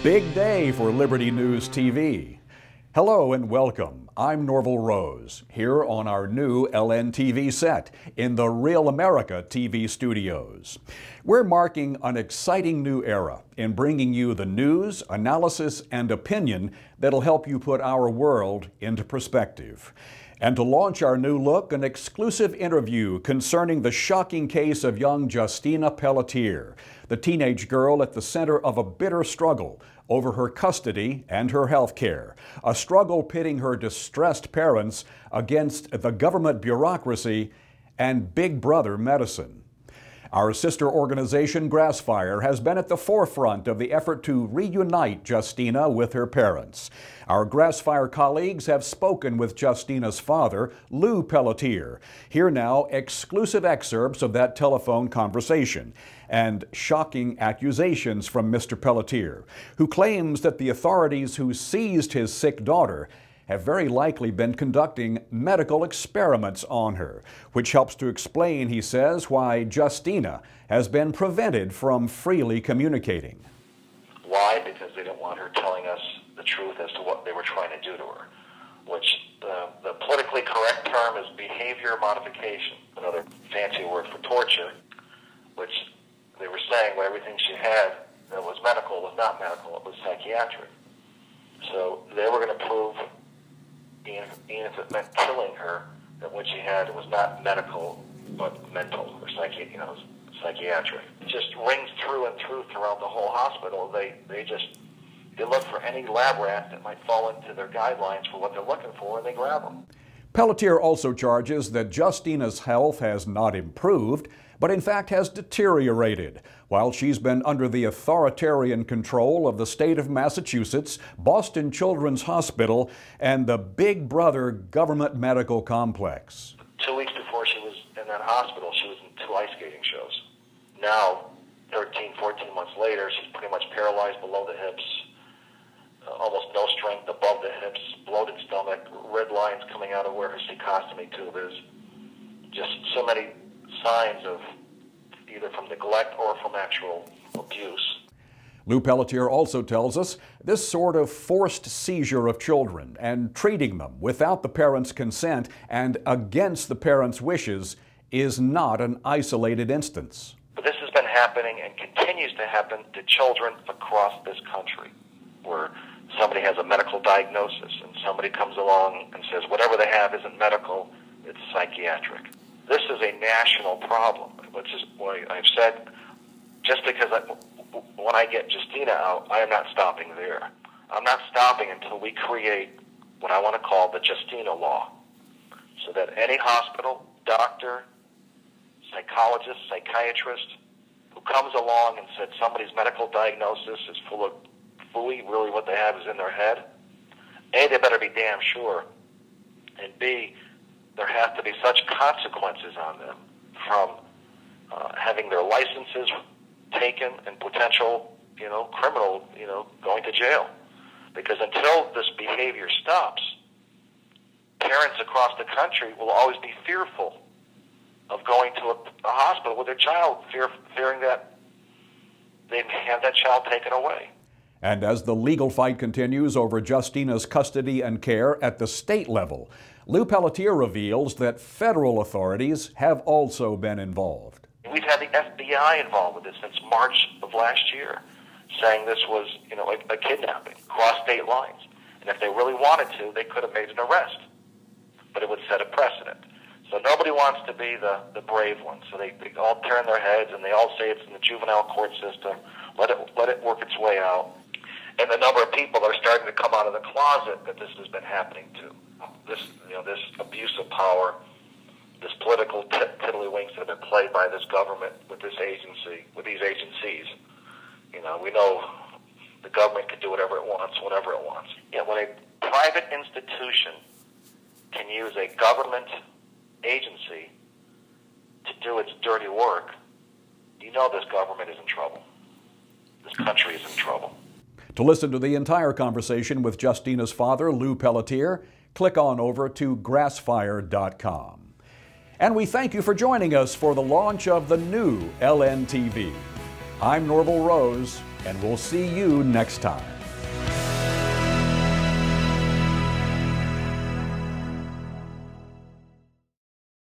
big day for Liberty News TV. Hello and welcome. I'm Norvell Rose, here on our new LNTV set in the Real America TV studios. We're marking an exciting new era in bringing you the news, analysis, and opinion that'll help you put our world into perspective. And to launch our new look, an exclusive interview concerning the shocking case of young Justina Pelletier, the teenage girl at the center of a bitter struggle over her custody and her health care, a struggle pitting her distressed parents against the government bureaucracy and Big Brother medicine. Our sister organization, Grassfire, has been at the forefront of the effort to reunite Justina with her parents. Our Grassfire colleagues have spoken with Justina's father, Lou Pelletier. Here now, exclusive excerpts of that telephone conversation and shocking accusations from Mr. Pelletier, who claims that the authorities who seized his sick daughter have very likely been conducting medical experiments on her, which helps to explain, he says, why Justina has been prevented from freely communicating. Why? Because they didn't want her telling us the truth as to what they were trying to do to her, which the politically correct term is behavior modification, another fancy word for torture, which they were saying what everything she had that was medical was not medical, it was psychiatric. So they were going to prove, even if it meant killing her, that what she had was not medical, but mental or psychiatric. It just rings through and through throughout the whole hospital. They look for any lab rat that might fall into their guidelines for what they're looking for, and they grab them. Pelletier also charges that Justina's health has not improved, but in fact has deteriorated, while she's been under the authoritarian control of the state of Massachusetts, Boston Children's Hospital, and the Big Brother government medical complex. 2 weeks before she was in that hospital, she was in 2 ice skating shows. Now, 13, 14 months later, she's pretty much paralyzed below the hips, almost no strength above the hips, bloated stomach, red lines coming out of where her cecostomy tube is. Just so many signs of either from neglect or from actual abuse. Lou Pelletier also tells us this sort of forced seizure of children and treating them without the parents' consent and against the parents' wishes is not an isolated instance. But this has been happening and continues to happen to children across this country, where somebody has a medical diagnosis and somebody comes along and says whatever they have isn't medical, it's psychiatric. This is a national problem, which is why I've said, just because when I get Justina out, I am not stopping there. I'm not stopping until we create what I want to call the Justina law, so that any hospital, doctor, psychologist, psychiatrist who comes along and said somebody's medical diagnosis is full of phooey, really what they have is in their head, A, they better be damn sure, and B, there have to be such consequences on them from having their licenses taken and potential, criminal, going to jail. Because until this behavior stops, parents across the country will always be fearful of going to a hospital with their child, fearing that they have that child taken away. And as the legal fight continues over Justina's custody and care at the state level, Lou Pelletier reveals that federal authorities have also been involved. We've had the FBI involved with this since March of last year, saying this was, a kidnapping, cross state lines. And if they really wanted to, they could have made an arrest, but it would set a precedent. So nobody wants to be the brave one. So they all turn their heads and they all say it's in the juvenile court system. Let it work its way out. And the number of people that are starting to come out of the closet that this has been happening to. This abuse of power, this political tiddlywinks that have been played by this government with this agency, with these agencies. We know the government can do whatever it wants, whenever it wants. Yet when a private institution can use a government agency to do its dirty work, this government is in trouble. This country is in trouble. To listen to the entire conversation with Justina's father, Lou Pelletier, click on over to grassfire.com. And we thank you for joining us for the launch of the new LNTV. I'm Norvell Rose, and we'll see you next time.